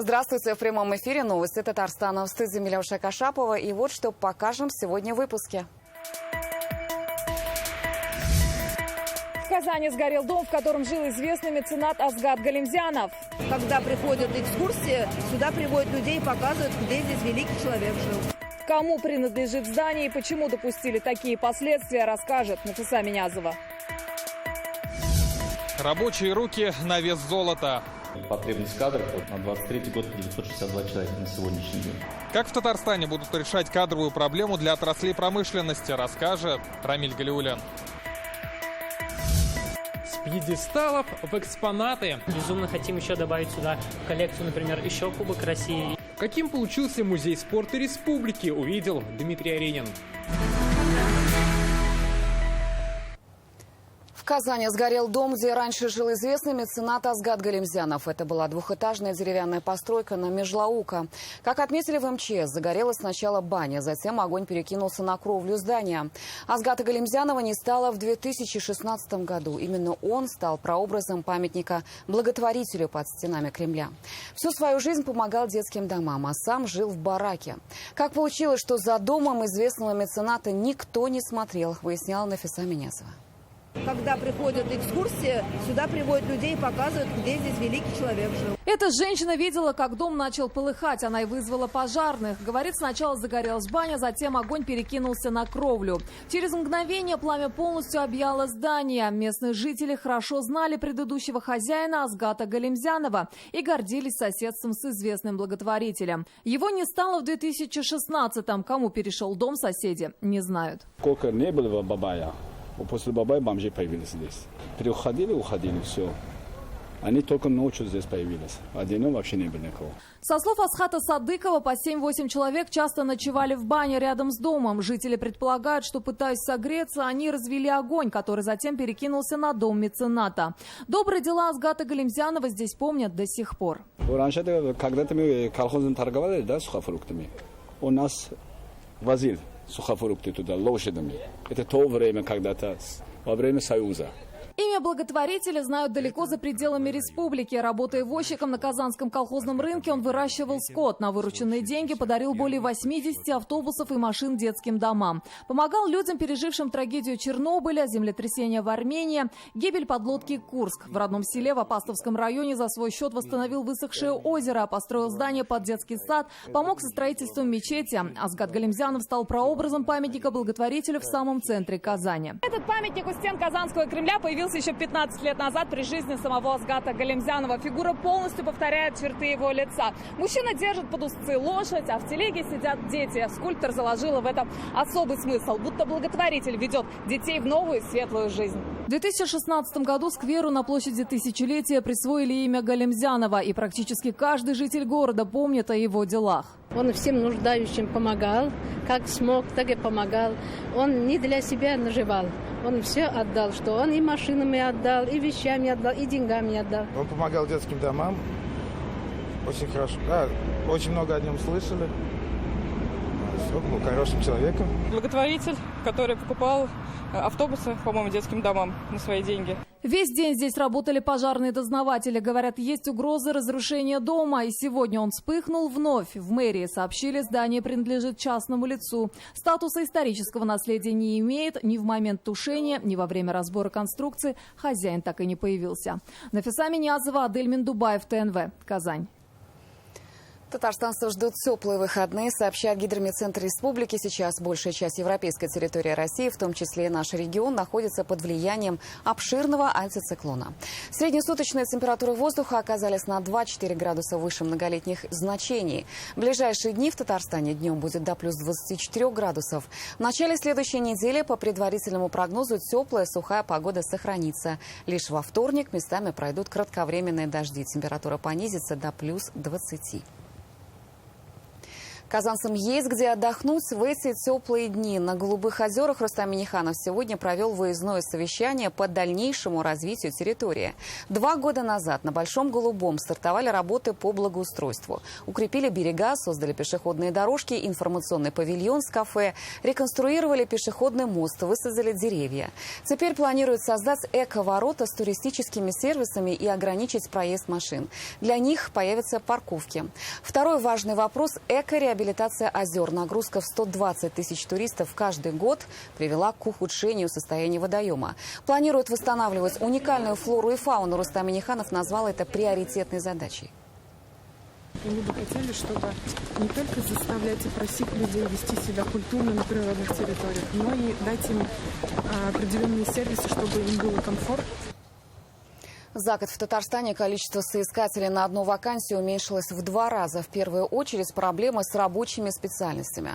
Здравствуйте, в прямом эфире новости Татарстана. В студии Милявша Кашапова. И вот что покажем сегодня в выпуске. В Казани сгорел дом, в котором жил известный меценат Азгат Галимзянов. Когда приходят экскурсии, сюда приводят людей и показывают, где здесь великий человек жил. Кому принадлежит здание и почему допустили такие последствия, расскажет Нафиса Минязова. Рабочие руки на вес золота. Потребность кадров на 23 год 962 человека на сегодняшний день. Как в Татарстане будут решать кадровую проблему для отраслей промышленности, расскажет Рамиль Галиулян. С пьедесталов в экспонаты. Безумно хотим еще добавить сюда в коллекцию, например, еще Кубок России. Каким получился музей спорта республики, увидел Дмитрий Аренин. В Казани сгорел дом, где раньше жил известный меценат Азгат Галимзянов. Это была двухэтажная деревянная постройка на Межлаука. Как отметили в МЧС, загорелась сначала баня, затем огонь перекинулся на кровлю здания. Азгата Галимзянова не стало в 2016 году. Именно он стал прообразом памятника благотворителю под стенами Кремля. Всю свою жизнь помогал детским домам, а сам жил в бараке. Как получилось, что за домом известного мецената никто не смотрел, выясняла Нафиса Минязова. Когда приходят экскурсии, сюда приводят людей и показывают, где здесь великий человек жил. Эта женщина видела, как дом начал полыхать. Она и вызвала пожарных. Говорит, сначала загорелась баня, затем огонь перекинулся на кровлю. Через мгновение пламя полностью объяло здание. Местные жители хорошо знали предыдущего хозяина Азгата Галимзянова и гордились соседством с известным благотворителем. Его не стало в 2016-м. Кому перешел дом, соседи не знают. Сколько не было Бабая. После Бабая бомжи появились здесь. Приходили, уходили, все. Они только ночью здесь появились. А днем вообще не было никого. Со слов Асхата Садыкова, по 7-8 человек часто ночевали в бане рядом с домом. Жители предполагают, что, пытаясь согреться, они развели огонь, который затем перекинулся на дом мецената. Добрые дела Азгата Галимзянова здесь помнят до сих пор. Раньше, когда-то мы колхозом торговали, да, сухофруктами, у нас возили сухофрукты туда лошадями. Это то время когда-то, во время Союза. Имя благотворителя знают далеко за пределами республики. Работая возчиком на Казанском колхозном рынке, он выращивал скот. На вырученные деньги подарил более 80 автобусов и машин детским домам. Помогал людям, пережившим трагедию Чернобыля, землетрясение в Армении, гибель подлодки «Курск». В родном селе в Апастовском районе за свой счет восстановил высохшее озеро, построил здание под детский сад, помог со строительством мечети. Азгат Галимзянов стал прообразом памятника благотворителю в самом центре Казани. Этот памятник у стен Казанского Кремля появился еще 15 лет назад при жизни самого Азгата Галимзянова. Фигура полностью повторяет черты его лица. Мужчина держит под узцы лошадь, а в телеге сидят дети. Скульптор заложила в этом особый смысл, будто благотворитель ведет детей в новую светлую жизнь. В 2016 году скверу на площади Тысячелетия присвоили имя Галимзянова, и практически каждый житель города помнит о его делах. Он всем нуждающим помогал, как смог, так и помогал. Он не для себя наживал, он все отдал, что он и машинами отдал, и вещами отдал, и деньгами отдал. Он помогал детским домам, очень хорошо, да, очень много о нем слышали. Он был хорошим человеком. Благотворитель, который покупал автобусы, по-моему, детским домам на свои деньги. Весь день здесь работали пожарные дознаватели. Говорят, есть угроза разрушения дома. И сегодня он вспыхнул вновь. В мэрии сообщили, здание принадлежит частному лицу. Статуса исторического наследия не имеет. Ни в момент тушения, ни во время разбора конструкции хозяин так и не появился. Нафиса Минязова, Адель Миндубаев, ТНВ, Казань. Татарстанцев ждут теплые выходные, сообщает Гидромедцентр республики. Сейчас большая часть европейской территории России, в том числе и наш регион, находится под влиянием обширного антициклона. Среднесуточные температуры воздуха оказались на 2-4 градуса выше многолетних значений. В ближайшие дни в Татарстане днем будет до плюс 24 градусов. В начале следующей недели, по предварительному прогнозу, теплая сухая погода сохранится. Лишь во вторник местами пройдут кратковременные дожди. Температура понизится до плюс 20. Казанцам есть где отдохнуть в эти теплые дни. На Голубых озерах Рустам Минниханов сегодня провел выездное совещание по дальнейшему развитию территории. 2 года назад на Большом Голубом стартовали работы по благоустройству. Укрепили берега, создали пешеходные дорожки, информационный павильон с кафе, реконструировали пешеходный мост, высадили деревья. Теперь планируют создать эко-ворота с туристическими сервисами и ограничить проезд машин. Для них появятся парковки. Второй важный вопрос – эко-реабилитация озер. Нагрузка в 120 тысяч туристов каждый год привела к ухудшению состояния водоема. Планируют восстанавливать уникальную флору и фауну. Рустам Минниханов назвал это приоритетной задачей. Мы бы хотели, чтобы не только заставлять и просить людей вести себя культурно на природных территориях, но и дать им определенные сервисы, чтобы им было комфортно. За год в Татарстане количество соискателей на одну вакансию уменьшилось в 2 раза. В первую очередь проблемы с рабочими специальностями.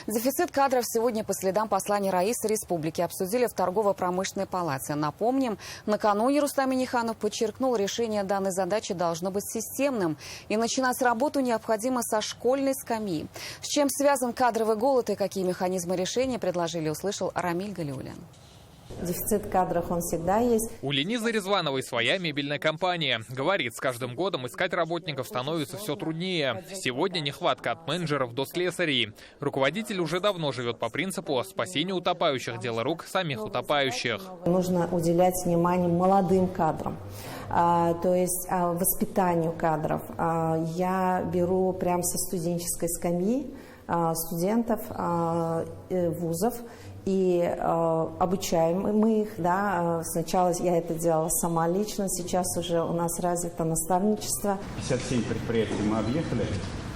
Дефицит кадров сегодня по следам послания Раисы Республики обсудили в торгово-промышленной палате. Напомним, накануне Рустам Минниханов подчеркнул, решение данной задачи должно быть системным. И начинать работу необходимо со школьной скамьи. С чем связан кадровый голод и какие механизмы решения предложили, услышал Рамиль Галиуллин. Дефицит кадров, он всегда есть. У Ленизы Резвановой своя мебельная компания. Говорит, с каждым годом искать работников становится все труднее. Сегодня нехватка от менеджеров до слесарей. Руководитель уже давно живет по принципу спасения утопающих, дело рук самих утопающих. Нужно уделять внимание молодым кадрам, то есть воспитанию кадров. Я беру прямо со студенческой скамьи студентов вузов. И обучаем мы их, да. Сначала я это делала сама лично, сейчас уже у нас развито наставничество. 57 предприятий мы объехали,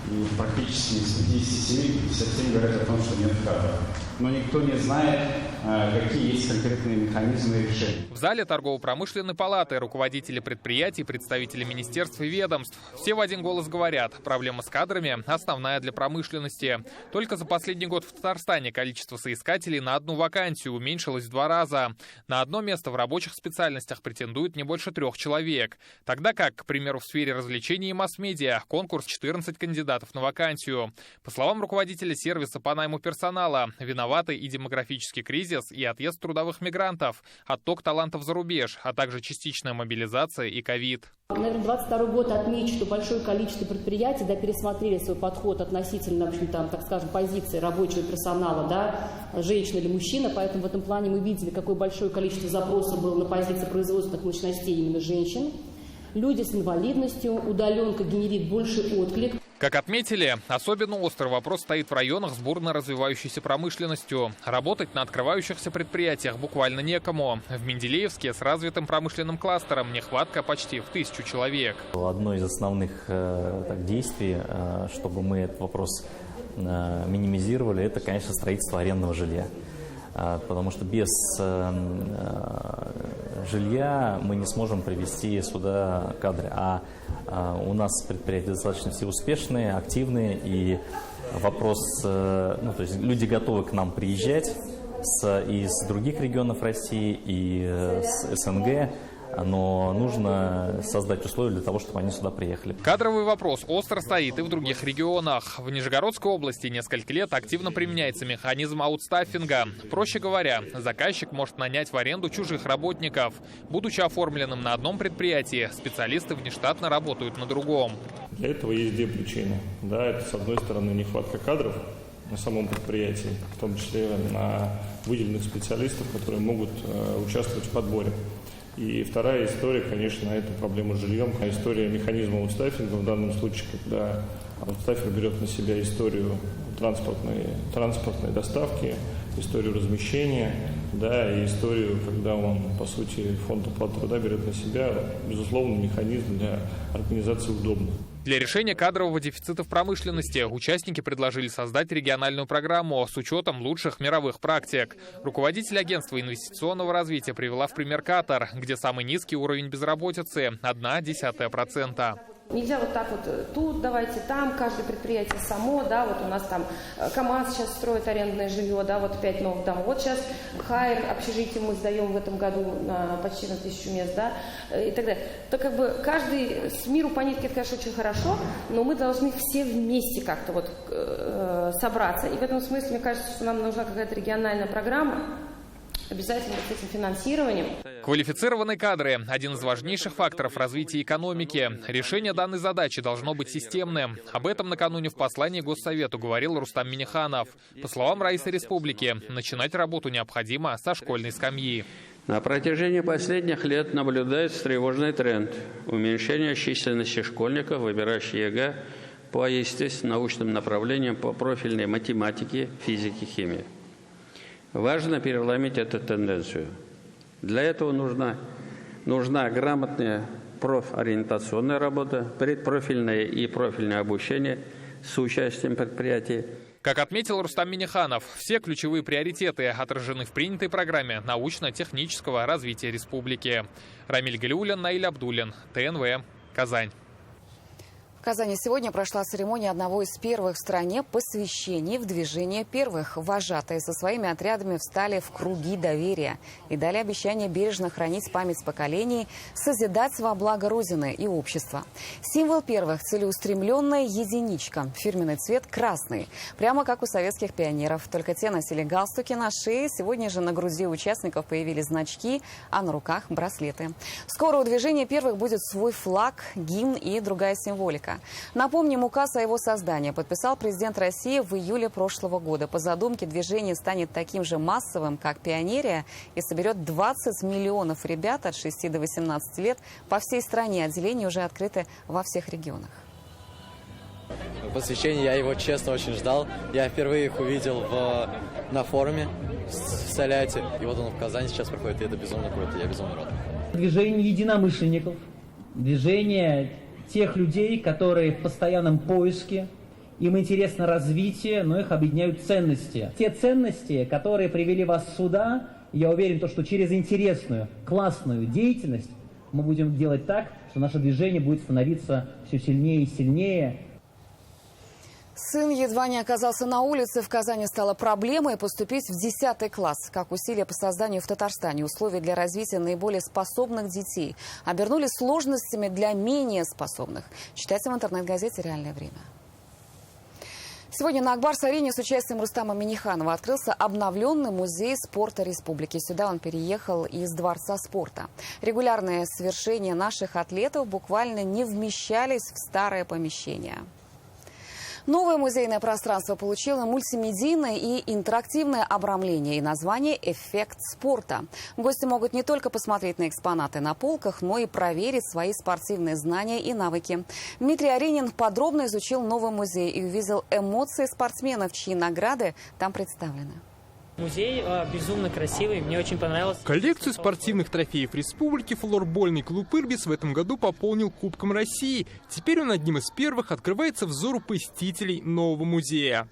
и практически из 57 говорят о том, что нет кадров. Но никто не знает, какие есть конкретные механизмы и решения. В зале торгово-промышленной палаты руководители предприятий, представители министерств и ведомств. Все в один голос говорят, проблема с кадрами основная для промышленности. Только за последний год в Татарстане количество соискателей на одну вакансию уменьшилось в 2 раза. На одно место в рабочих специальностях претендует не больше 3 человек. Тогда как, к примеру, в сфере развлечений и масс-медиа конкурс 14 кандидатов на вакансию. По словам руководителя сервиса по найму персонала, виноваты и демографический кризис, и отъезд трудовых мигрантов, отток талантов за рубеж, а также частичная мобилизация и ковид. Наверное, 22 год отмечу, что большое количество предприятий пересмотрели свой подход относительно, в общем, так скажем, позиции рабочего персонала, женщина или мужчина. Поэтому в этом плане мы видели, какое большое количество запросов было на позиции производственных мощностей именно женщин. Люди с инвалидностью, удаленка генерит больший отклик. Как отметили, особенно острый вопрос стоит в районах с бурно развивающейся промышленностью. Работать на открывающихся предприятиях буквально некому. В Менделеевске с развитым промышленным кластером нехватка почти в 1000 человек. Одно из основных действий, чтобы мы этот вопрос минимизировали, это, конечно, строительство арендного жилья. Потому что без жилья мы не сможем привести сюда кадры. А у нас предприятия достаточно все успешные, активные, и вопрос, то есть люди готовы к нам приезжать из других регионов России и с СНГ. Но нужно создать условия для того, чтобы они сюда приехали. Кадровый вопрос остро стоит и в других регионах. В Нижегородской области несколько лет активно применяется механизм аутстаффинга. Проще говоря, заказчик может нанять в аренду чужих работников. Будучи оформленным на одном предприятии, специалисты внештатно работают на другом. Для этого есть 2 причины. Это, с одной стороны, нехватка кадров на самом предприятии, в том числе на выделенных специалистов, которые могут участвовать в подборе. И вторая история, конечно, это проблема с жильем. История механизма аутстаффинга в данном случае, когда аутстаффер берет на себя историю транспортной доставки, историю размещения, и историю, когда он, по сути, фонд оплаты труда берет на себя, безусловно, механизм для организации удобный. Для решения кадрового дефицита в промышленности участники предложили создать региональную программу с учетом лучших мировых практик. Руководитель агентства инвестиционного развития привела в пример Катар, где самый низкий уровень безработицы – 0,1%. Нельзя вот так вот тут, давайте там, каждое предприятие само, да, вот у нас там КАМАЗ сейчас строит арендное жилье, да, вот 5 новых домов. Вот сейчас Хайр, общежитие мы сдаем в этом году почти на 1000 мест, да, и так далее. То как бы каждый с миру по нитке, это, конечно, очень хорошо, но мы должны все вместе как-то вот собраться. И в этом смысле, мне кажется, что нам нужна какая-то региональная программа, обязательно с этим финансированием. Квалифицированные кадры – один из важнейших факторов развития экономики. Решение данной задачи должно быть системным. Об этом накануне в послании Госсовету говорил Рустам Минниханов. По словам Раисы Республики, начинать работу необходимо со школьной скамьи. На протяжении последних лет наблюдается тревожный тренд уменьшения численности школьников, выбирающих ЕГЭ по естественно-научным направлениям по профильной математике, физике, химии. Важно переломить эту тенденцию. Для этого нужна грамотная профориентационная работа, предпрофильное и профильное обучение с участием предприятий. Как отметил Рустам Минниханов, все ключевые приоритеты отражены в принятой программе научно-технического развития республики. Рамиль Галиуллин, Наиль Абдуллин, ТНВ, Казань. В Казани сегодня прошла церемония одного из первых в стране посвящений в движение первых. Вожатые со своими отрядами встали в круги доверия и дали обещание бережно хранить память поколений, созидать во благо Родины и общества. Символ первых – целеустремленная единичка. Фирменный цвет – красный. Прямо как у советских пионеров. Только те носили галстуки на шее. Сегодня же на груди участников появились значки, а на руках – браслеты. Скоро у движения первых будет свой флаг, гимн и другая символика. Напомним, указ о его создании подписал президент России в июле прошлого года. По задумке движение станет таким же массовым, как пионерия, и соберет 20 миллионов ребят от 6 до 18 лет по всей стране. Отделения уже открыты во всех регионах. Посвящение, я его честно очень ждал. Я впервые их увидел на форуме в Тольятти. И вот он в Казани сейчас проходит, и это безумно круто. Я безумно рад. Движение единомышленников, движение тех людей, которые в постоянном поиске, им интересно развитие, но их объединяют ценности. Те ценности, которые привели вас сюда, я уверен, что через интересную, классную деятельность мы будем делать так, что наше движение будет становиться все сильнее и сильнее. Сын едва не оказался на улице. В Казани стало проблемой поступить в 10 класс. Как усилия по созданию в Татарстане условий для развития наиболее способных детей обернулись сложностями для менее способных. Читайте в интернет-газете «Реальное время». Сегодня на Акбарс-арене с участием Рустама Минниханова открылся обновленный музей спорта республики. Сюда он переехал из Дворца спорта. Регулярные свершения наших атлетов буквально не вмещались в старое помещение. Новое музейное пространство получило мультимедийное и интерактивное обрамление и название «Эффект спорта». Гости могут не только посмотреть на экспонаты на полках, но и проверить свои спортивные знания и навыки. Дмитрий Аренин подробно изучил новый музей и увидел эмоции спортсменов, чьи награды там представлены. Музей безумно красивый, мне очень понравилось. Коллекцию спортивных трофеев республики флорбольный клуб «Ирбис» в этом году пополнил Кубком России. Теперь он одним из первых открывается взору посетителей нового музея.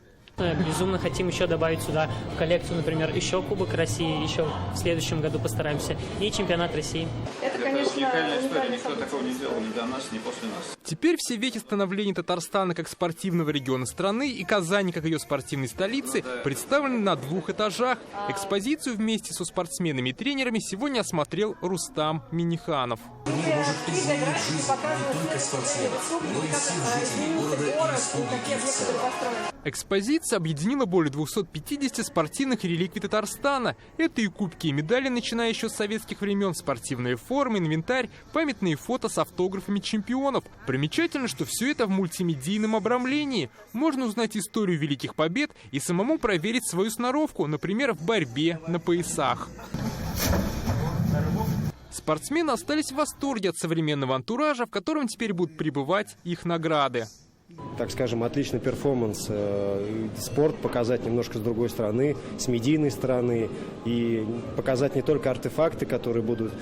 Безумно хотим еще добавить сюда в коллекцию, например, еще Кубок России, еще в следующем году постараемся, и чемпионат России. Это, конечно, уникальная история, никто такого не сделал ни до нас, ни после нас. Теперь все вехи становления Татарстана как спортивного региона страны и Казани как ее спортивной столицы представлены на 2 этажах. Экспозицию вместе со спортсменами и тренерами сегодня осмотрел Рустам Минниханов. Может изменить жизнь не только спортсменов, но и всех жителей города и республики в целом. Экспозиция объединила более 250 спортивных реликвий Татарстана. Это и кубки, и медали, начиная еще с советских времен, спортивные формы, инвентарь, памятные фото с автографами чемпионов. Примечательно, что все это в мультимедийном обрамлении. Можно узнать историю великих побед и самому проверить свою сноровку, например, в борьбе на поясах. Спортсмены остались в восторге от современного антуража, в котором теперь будут пребывать их награды. Так скажем, отличный перформанс, спорт показать немножко с другой стороны, с медийной стороны, и показать не только артефакты, которые будут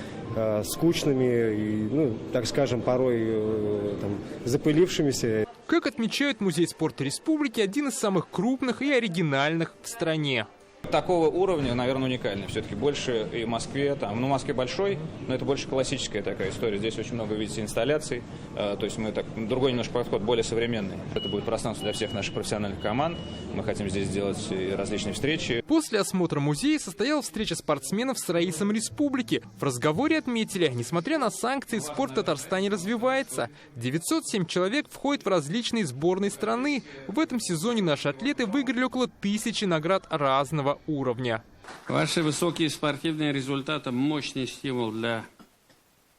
скучными, и, так скажем, порой запылившимися. Как отмечают Музей спорта республики, один из самых крупных и оригинальных в стране. Такого уровня, наверное, уникальный. Все-таки больше и в Москве, там, ну, в Москве большой, но это больше классическая такая история. Здесь очень много, видите, инсталляций. То есть мы так, другой немножко подход, более современный. Это будет пространство для всех наших профессиональных команд. Мы хотим здесь сделать различные встречи. После осмотра музея состоялась встреча спортсменов с Раисом Республики. В разговоре отметили, несмотря на санкции, спорт в Татарстане развивается. 907 человек входят в различные сборные страны. В этом сезоне наши атлеты выиграли около 1000 наград разного уровня. Ваши высокие спортивные результаты – мощный стимул для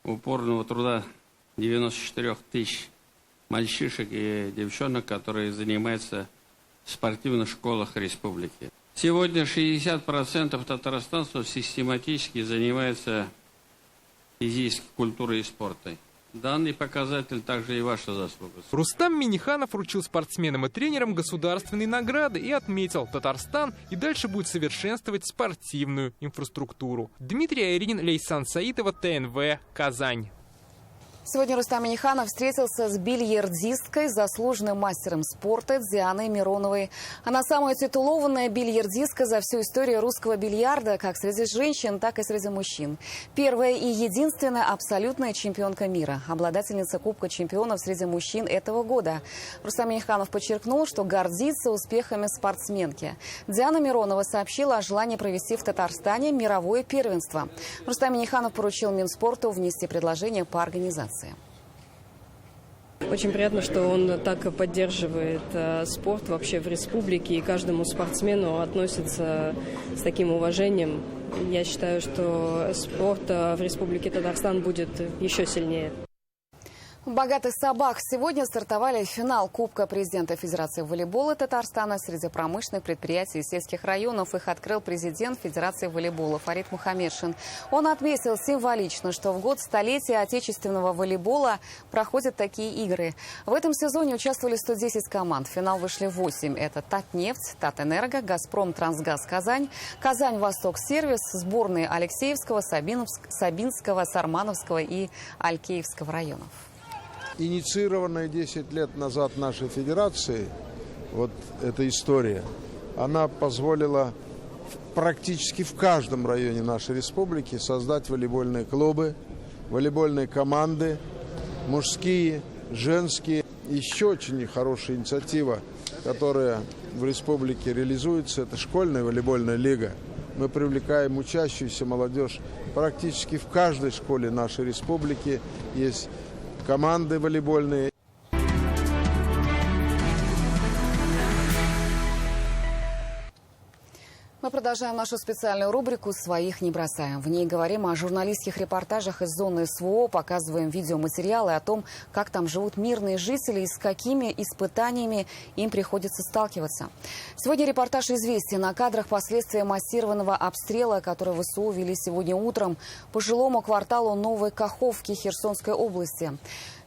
упорного труда 94 тысяч мальчишек и девчонок, которые занимаются в спортивных школах республики. Сегодня 60% татарстанцев систематически занимаются физической культурой и спортом. Данный показатель также и ваша заслуга. Рустам Миниханов вручил спортсменам и тренерам государственные награды и отметил, Татарстан и дальше будет совершенствовать спортивную инфраструктуру. Дмитрий Айринин, Лейсан Саитова, ТНВ, Казань. Сегодня Рустам Миниханов встретился с бильярдисткой, заслуженным мастером спорта Дианой Мироновой. Она самая титулованная бильярдистка за всю историю русского бильярда, как среди женщин, так и среди мужчин. Первая и единственная абсолютная чемпионка мира, обладательница Кубка чемпионов среди мужчин этого года. Рустам Миниханов подчеркнул, что гордится успехами спортсменки. Диана Миронова сообщила о желании провести в Татарстане мировое первенство. Рустам Миниханов поручил Минспорту внести предложение по организации. Очень приятно, что он так поддерживает спорт вообще в республике и каждому спортсмену относится с таким уважением. Я считаю, что спорт в республике Татарстан будет еще сильнее. В «Богатых собак» сегодня стартовали финал Кубка президента Федерации волейбола Татарстана среди промышленных предприятий и сельских районов. Их открыл президент Федерации волейбола Фарид Мухаммедшин. Он отметил символично, что в год столетия отечественного волейбола проходят такие игры. В этом сезоне участвовали 110 команд. В финал вышли 8. Это Татнефть, Татэнерго, Газпром, Трансгаз Казань, Казань Восток Сервис, сборные Алексеевского, Сабинского, Сармановского и Алькеевского районов. Инициированная 10 лет назад нашей федерации, вот эта история, она позволила практически в каждом районе нашей республики создать волейбольные клубы, волейбольные команды, мужские, женские. Еще очень хорошая инициатива, которая в республике реализуется, это школьная волейбольная лига. Мы привлекаем учащуюся молодежь практически в каждой школе нашей республики. Есть команды волейбольные. Мы продолжаем нашу специальную рубрику «Своих не бросаем». В ней говорим о журналистских репортажах из зоны СВО, показываем видеоматериалы о том, как там живут мирные жители и с какими испытаниями им приходится сталкиваться. Сегодня репортаж «Известия» на кадрах последствия массированного обстрела, который ВСУ вели сегодня утром по жилому кварталу Новой Каховки Херсонской области.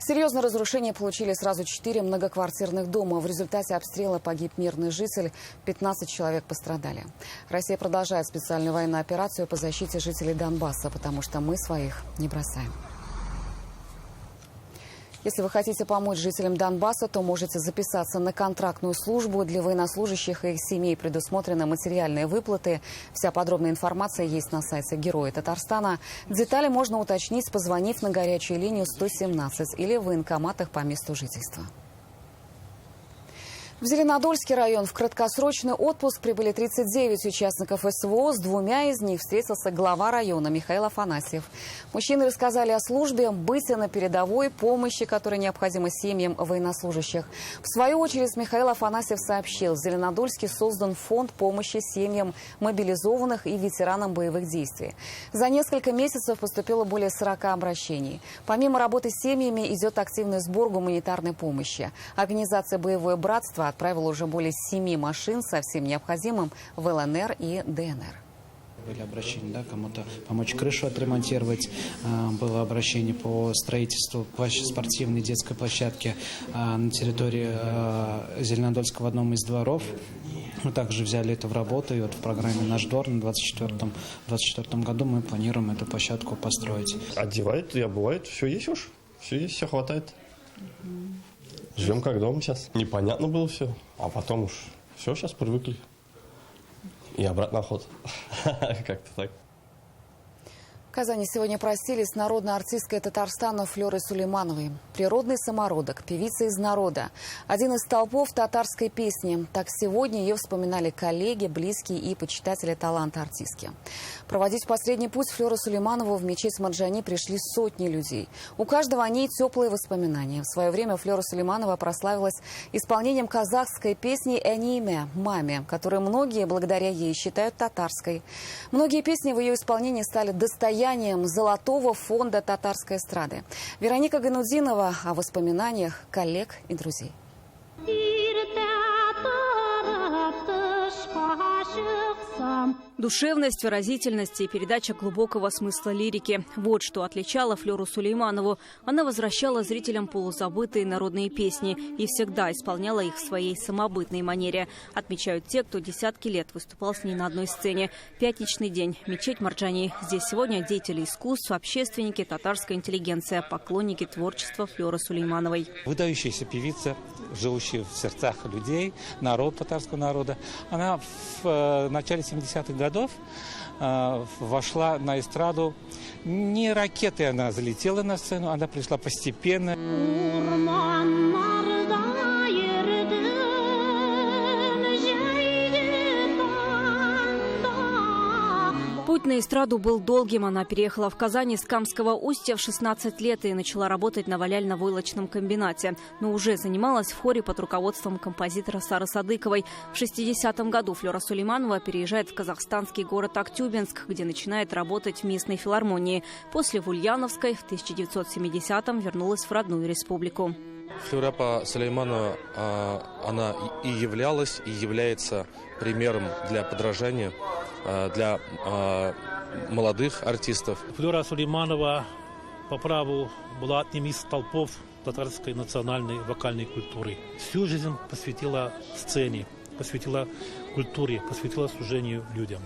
Серьезное разрушение получили сразу 4 многоквартирных дома. В результате обстрела погиб мирный житель, 15 человек пострадали. Россия продолжает специальную военную операцию по защите жителей Донбасса, потому что мы своих не бросаем. Если вы хотите помочь жителям Донбасса, то можете записаться на контрактную службу. Для военнослужащих и их семей предусмотрены материальные выплаты. Вся подробная информация есть на сайте Герои Татарстана. Детали можно уточнить, позвонив на горячую линию 117 или в военкоматах по месту жительства. В Зеленодольский район в краткосрочный отпуск прибыли 39 участников СВО. С 2 из них встретился глава района Михаил Афанасьев. Мужчины рассказали о службе, быте на передовой, помощи, которая необходима семьям военнослужащих. В свою очередь Михаил Афанасьев сообщил, в Зеленодольске создан фонд помощи семьям мобилизованных и ветеранам боевых действий. За несколько месяцев поступило более 40 обращений. Помимо работы с семьями идет активный сбор гуманитарной помощи. Организация «Боевое братство» отправила уже более 7 машин со всем необходимым в ЛНР и ДНР. Были обращения, да, кому-то помочь крышу отремонтировать. Было обращение по строительству спортивной детской площадки на территории Зеленодольска в одном из дворов. Мы также взяли это в работу, и вот в программе «Наш двор» на 2024 году мы планируем эту площадку построить. Одевают и обувают, все есть уж, все есть, все хватает. Живем как дома сейчас. Непонятно было все, а потом уж все, сейчас привыкли. и обратно ход. Как-то так. В Казани сегодня простились с народной артисткой Татарстана Флёрой Сулеймановой. Природный самородок, певица из народа. Один из столпов татарской песни. Так сегодня ее вспоминали коллеги, близкие и почитатели таланта артистки. Проводить последний путь Флёру Сулейманову в мечеть Марджани пришли сотни людей. У каждого о ней теплые воспоминания. В свое время Флёра Сулейманова прославилась исполнением казахской песни «Эниме» «Маме», которую многие благодаря ей считают татарской. Многие песни в ее исполнении стали достоянием золотого фонда татарской эстрады. Вероника Гайнудинова о воспоминаниях коллег и друзей. Душевность, выразительность и передача глубокого смысла лирики. Вот что отличало Флёру Сулейманову. Она возвращала зрителям полузабытые народные песни и всегда исполняла их в своей самобытной манере. Отмечают те, кто десятки лет выступал с ней на одной сцене. Пятничный день. Мечеть Марджани. Здесь сегодня деятели искусств, общественники, татарская интеллигенция, поклонники творчества Флёры Сулеймановой. Выдающаяся певица, живущая в сердцах людей, народ татарского народа. Она в начале 70-х годов вошла на эстраду. Не ракетой она залетела на сцену, она пришла постепенно. Путь на эстраду был долгим. Она переехала в Казань из Камского Устья в 16 лет и начала работать на валяльно-войлочном комбинате. Но уже занималась в хоре под руководством композитора Сары Садыковой. В 60-м году Флёра Сулейманова переезжает в казахстанский город Актюбинск, где начинает работать в местной филармонии. После в Ульяновской в 1970-м вернулась в родную республику. Флёра Сулейманова, она и являлась, и является примером для подражания для молодых артистов. Флёра Сулейманова по праву была одним из столпов татарской национальной вокальной культуры. Всю жизнь посвятила сцене, посвятила культуре, посвятила служению людям.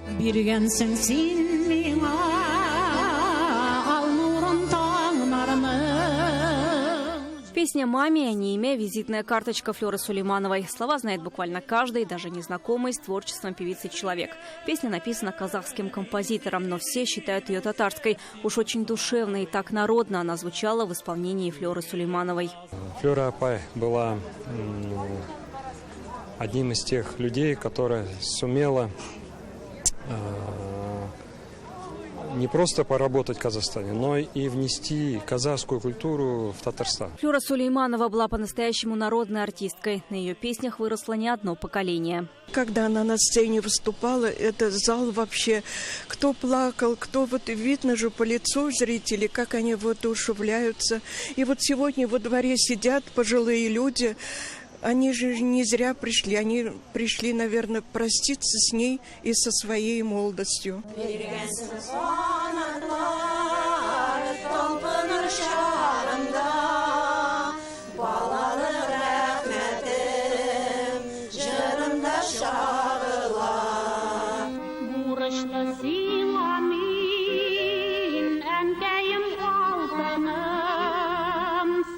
Песня «Маме», а не имя, визитная карточка Флёры Сулеймановой. Слова знает буквально каждый, даже незнакомый с творчеством певицы человек. Песня написана казахским композитором, но все считают ее татарской. Уж очень душевно и так народно она звучала в исполнении Флёры Сулеймановой. Флёра Апай была одним из тех людей, которая сумела не просто поработать в Казахстане, но и внести казахскую культуру в Татарстан. Флёра Сулейманова была по-настоящему народной артисткой. На ее песнях выросло не одно поколение. Когда она на сцене выступала, этот зал вообще, кто плакал, кто вот видно же по лицу зрителей, как они воодушевляются. И вот сегодня во дворе сидят пожилые люди. Они же не зря пришли. Они пришли, наверное, проститься с ней и со своей молодостью.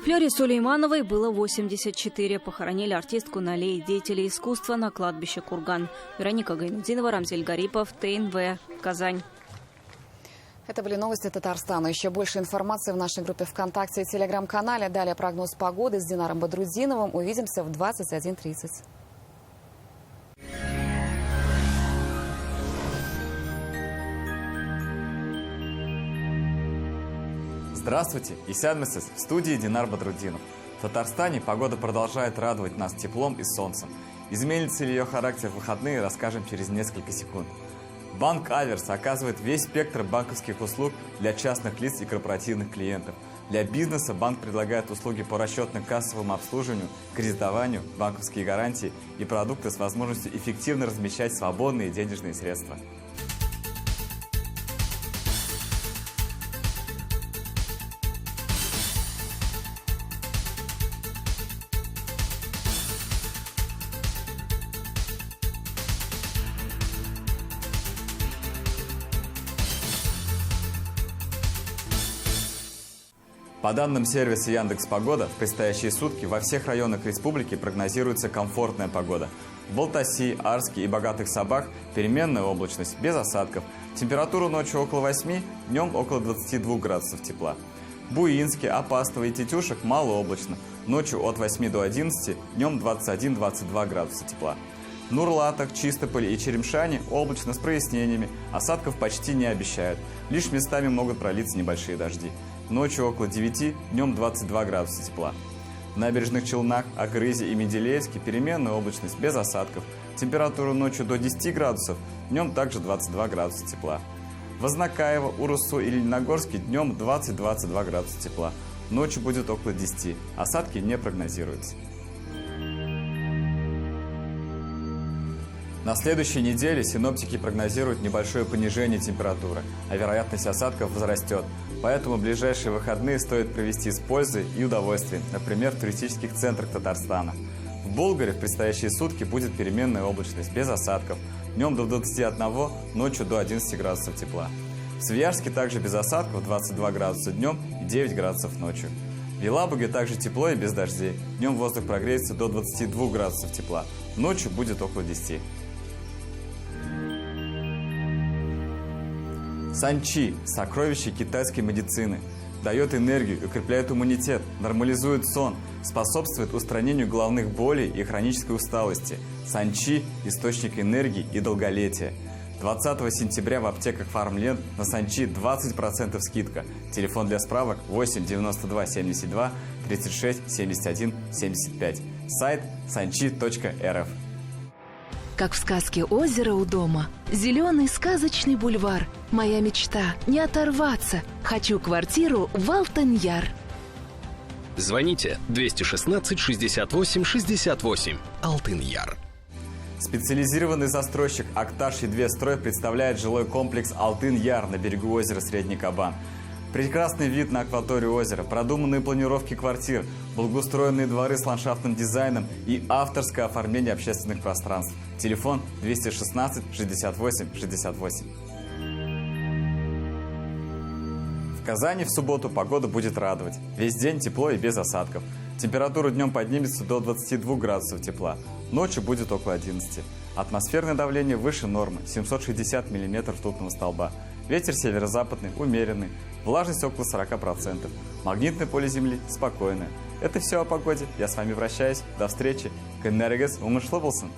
Флёре Сулеймановой было 84. Похоронили артистку на аллее деятелей искусства на кладбище Курган. Вероника Гайнудинова, Рамзель Гарипов, ТНВ, Казань. Это были новости Татарстана. Еще больше информации в нашей группе ВКонтакте и Телеграм-канале. Далее прогноз погоды с Динаром Бадрудзиновым. Увидимся в 21:30. Здравствуйте, Исянмесис, в студии Динар Бадрудзинов. В Татарстане погода продолжает радовать нас теплом и солнцем. Изменится ли ее характер в выходные, расскажем через несколько секунд. Банк Аверс оказывает весь спектр банковских услуг для частных лиц и корпоративных клиентов. Для бизнеса банк предлагает услуги по расчетно-кассовому обслуживанию, кредитованию, банковские гарантии и продукты с возможностью эффективно размещать свободные денежные средства. По данным сервиса Яндекс.Погода, в предстоящие сутки во всех районах республики прогнозируется комфортная погода. В Балтаси, Арске и Богатых Собах переменная облачность, без осадков. Температура ночью около 8, днем около 22 градусов тепла. В Буинске, Апастово и Тетюшек малооблачно. Ночью от 8 до 11, днем 21-22 градуса тепла. В Нурлатах, Чистополе и Черемшане облачно с прояснениями. Осадков почти не обещают. Лишь местами могут пролиться небольшие дожди. Ночью около 9, днем 22 градуса тепла. В Набережных Челнах, Акрызе и Менделеевске переменная облачность без осадков. Температура ночью до 10 градусов, днем также 22 градуса тепла. В Вознакаево, Урусу и Лениногорске днем 20-22 градуса тепла. Ночью будет около 10. Осадки не прогнозируются. На следующей неделе синоптики прогнозируют небольшое понижение температуры, а вероятность осадков возрастет. Поэтому ближайшие выходные стоит провести с пользой и удовольствием, например, в туристических центрах Татарстана. В Болгаре в предстоящие сутки будет переменная облачность, без осадков. Днем до 21, ночью до 11 градусов тепла. В Свияжске также без осадков, 22 градуса днем и 9 градусов ночью. В Елабуге также тепло и без дождей. Днем воздух прогреется до 22 градусов тепла. Ночью будет около 10. Санчи – сокровище китайской медицины. Дает энергию, укрепляет иммунитет, нормализует сон, способствует устранению головных болей и хронической усталости. Санчи – источник энергии и долголетия. 20 сентября в аптеках Фармленд на Санчи 20% скидка. Телефон для справок 8 92 72 36 71 75. Сайт sanchi.rf. Как в сказке «Озеро у дома». Зеленый сказочный бульвар. Моя мечта – не оторваться. Хочу квартиру в Алтын-Яр. Звоните 216 68 68. Алтын-Яр. Специализированный застройщик «Акташ и Двестрой» представляет жилой комплекс «Алтын-Яр» на берегу озера Средний Кабан. Прекрасный вид на акваторию озера, продуманные планировки квартир, благоустроенные дворы с ландшафтным дизайном и авторское оформление общественных пространств. Телефон 216 68 68. В Казани в субботу погода будет радовать. Весь день тепло и без осадков. Температура днем поднимется до 22 градусов тепла. Ночью будет около 11. Атмосферное давление выше нормы, 760 мм ртутного столба. Ветер северо-западный, умеренный. Влажность около 40%. Магнитное поле Земли спокойное. Это все о погоде. Я с вами прощаюсь. До встречи. Кеннерегес Умышлоболсон.